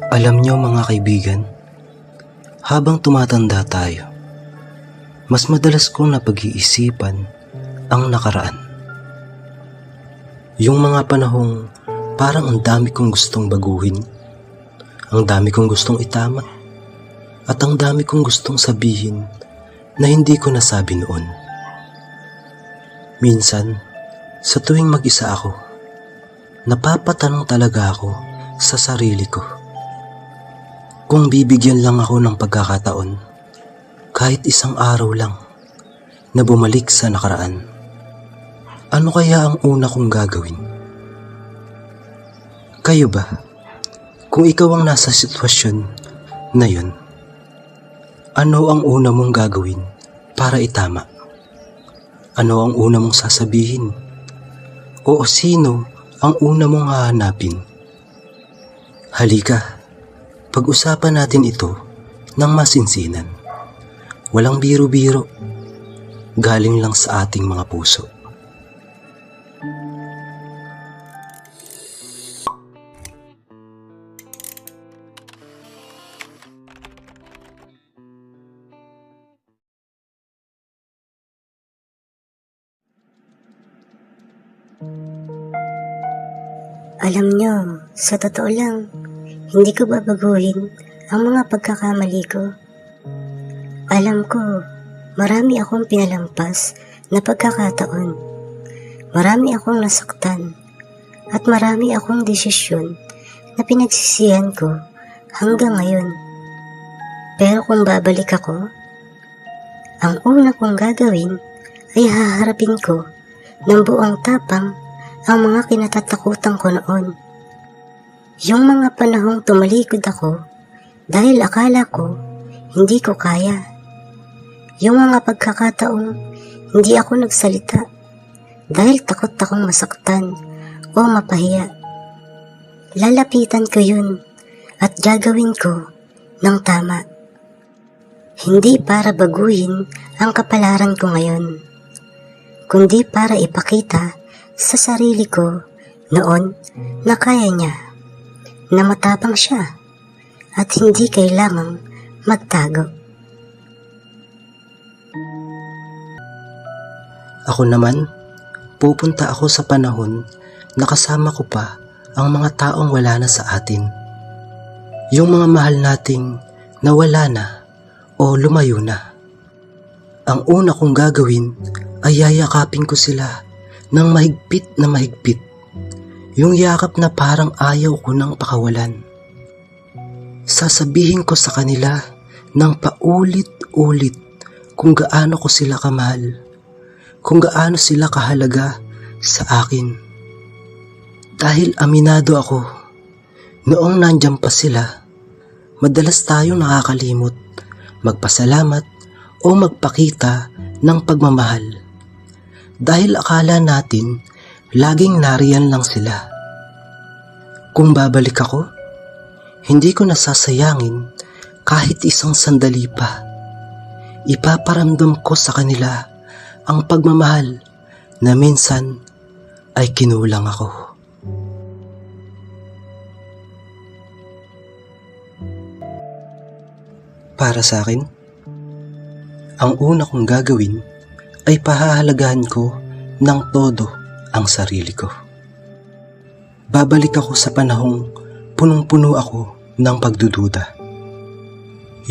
Alam niyo mga kaibigan, habang tumatanda tayo, mas madalas kong napag-iisipan ang nakaraan. Yung mga panahong parang ang dami kong gustong baguhin, ang dami kong gustong itama, at ang dami kong gustong sabihin na hindi ko nasabi noon. Minsan, sa tuwing mag-isa ako, napapatanong talaga ako sa sarili ko. Kung bibigyan lang ako ng pagkakataon, kahit isang araw lang, na bumalik sa nakaraan, ano kaya ang una kong gagawin? Kayo ba? Kung ikaw ang nasa sitwasyon na yun, ano ang una mong gagawin para itama? Ano ang una mong sasabihin? O sino ang una mong hahanapin? Halika, pag-usapan natin ito ng masinsinan. Walang biro-biro, galing lang sa ating mga puso. Alam nyo, sa totoo lang, hindi ko babaguhin ang mga pagkakamali ko. Alam ko, marami akong pinalampas na pagkakataon. Marami akong nasaktan at marami akong desisyon na pinagsisihan ko hanggang ngayon. Pero kung babalik ako, ang una kong gagawin ay haharapin ko ng buong tapang ang mga kinatatakutan ko noon. Yung mga panahong tumalikod ako dahil akala ko hindi ko kaya. Yung mga pagkakataong hindi ako nagsalita dahil takot akong masaktan o mapahiya. Lalapitan ko yun at gagawin ko ng tama. Hindi para baguhin ang kapalaran ko ngayon, kundi para ipakita sa sarili ko noon na kaya niya, na matapang siya at hindi kailangang magtago. Ako naman, pupunta ako sa panahon na kasama ko pa ang mga taong wala na sa atin. Yung mga mahal nating nawala na o lumayo na. Ang una kong gagawin ay yayakapin ko sila ng mahigpit na mahigpit. Yung yakap na parang ayaw ko nang pakawalan. Sasabihin ko sa kanila ng paulit-ulit kung gaano ko sila kamahal, kung gaano sila kahalaga sa akin. Dahil aminado ako, noong nandyan pa sila, madalas tayong nakakalimot, magpasalamat o magpakita ng pagmamahal. Dahil akala natin, laging nariyan lang sila. Kung babalik ako, hindi ko nasasayangin kahit isang sandali pa. Ipaparamdam ko sa kanila ang pagmamahal na minsan ay kinulang ako. Para sa akin, ang una kong gagawin ay pahahalagahan ko ng todo ang sarili ko. Babalik ako sa panahong punong-puno ako ng pagdududa.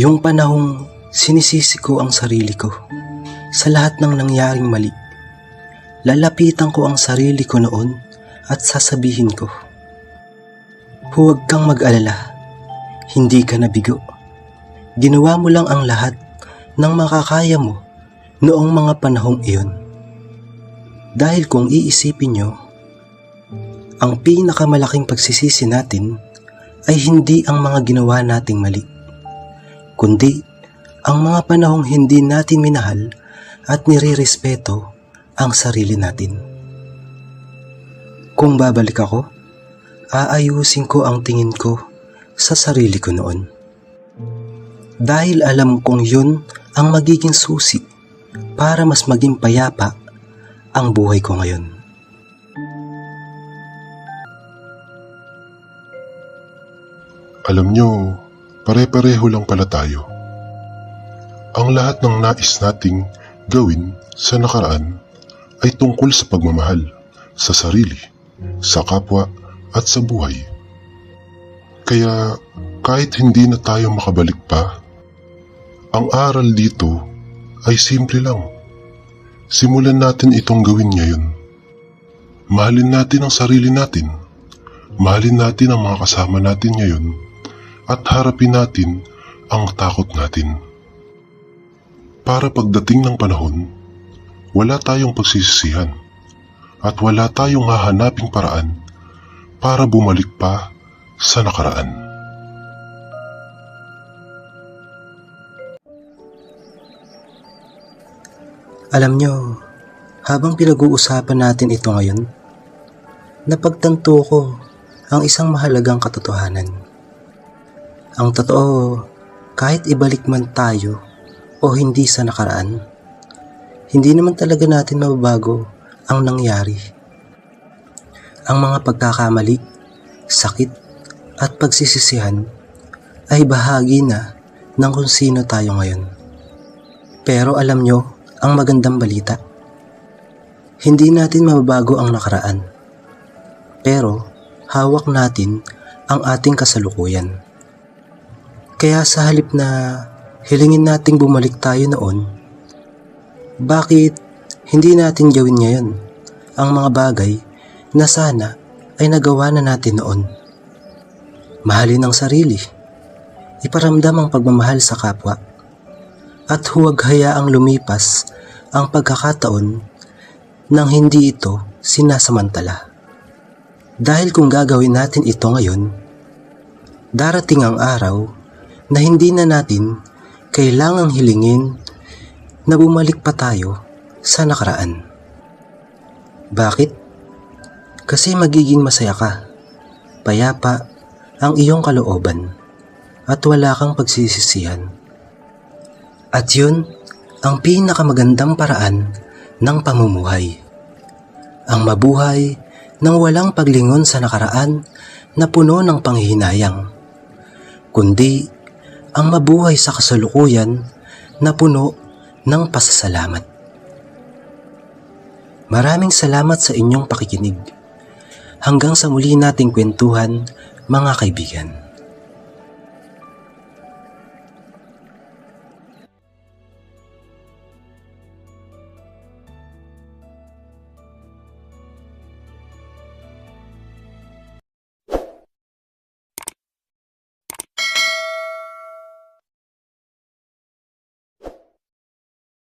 Yung panahong sinisisi ko ang sarili ko sa lahat ng nangyaring mali. Lalapitan ko ang sarili ko noon at sasabihin ko, huwag kang mag-alala, hindi ka nabigo. Ginawa mo lang ang lahat ng makakaya mo noong mga panahong iyon. Dahil kung iisipin nyo, ang pinakamalaking pagsisisi natin ay hindi ang mga ginawa nating mali, kundi ang mga panahong hindi natin minahal at nire-respeto ang sarili natin. Kung babalik ako, aayusin ko ang tingin ko sa sarili ko noon. Dahil alam kong yun ang magiging susi para mas maging payapa ang buhay ko ngayon. Alam nyo, pare-pareho lang pala tayo. Ang lahat ng nais nating gawin sa nakaraan ay tungkol sa pagmamahal, sa sarili, sa kapwa at sa buhay. Kaya kahit hindi na tayo makabalik pa, ang aral dito ay simple lang. Simulan natin itong gawin ngayon. Mahalin natin ang sarili natin. Mahalin natin ang mga kasama natin ngayon at harapin natin ang takot natin. Para pagdating ng panahon, wala tayong pagsisisihan at wala tayong hahanaping paraan para bumalik pa sa nakaraan. Alam nyo, habang pinag-uusapan natin ito ngayon, napagtanto ko ang isang mahalagang katotohanan. Ang totoo, kahit ibalik man tayo o hindi sa nakaraan, hindi naman talaga natin mababago ang nangyari. Ang mga pagkakamali, sakit at pagsisisihan ay bahagi na ng kung sino tayo ngayon. Pero alam nyo, ang magandang balita, hindi natin mababago ang nakaraan. Pero hawak natin ang ating kasalukuyan. Kaya sa halip na hilingin nating bumalik tayo noon, bakit hindi natin gawin ngayon ang mga bagay na sana ay nagawa na natin noon? Mahalin ang sarili, iparamdam ang pagmamahal sa kapwa, at huwag hayaang lumipas ang pagkakataon nang hindi ito sinasamantala. Dahil kung gagawin natin ito ngayon, darating ang araw na hindi na natin kailangang hilingin na bumalik pa tayo sa nakaraan. Bakit? Kasi magiging masaya ka, payapa ang iyong kalooban at wala kang pagsisisihan. At yun ang pinakamagandang paraan ng pamumuhay. Ang mabuhay nang walang paglingon sa nakaraan na puno ng panghihinayang, kundi ang mabuhay sa kasalukuyan na puno ng pasasalamat. Maraming salamat sa inyong pakikinig. Hanggang sa muli nating kwentuhan, mga kaibigan.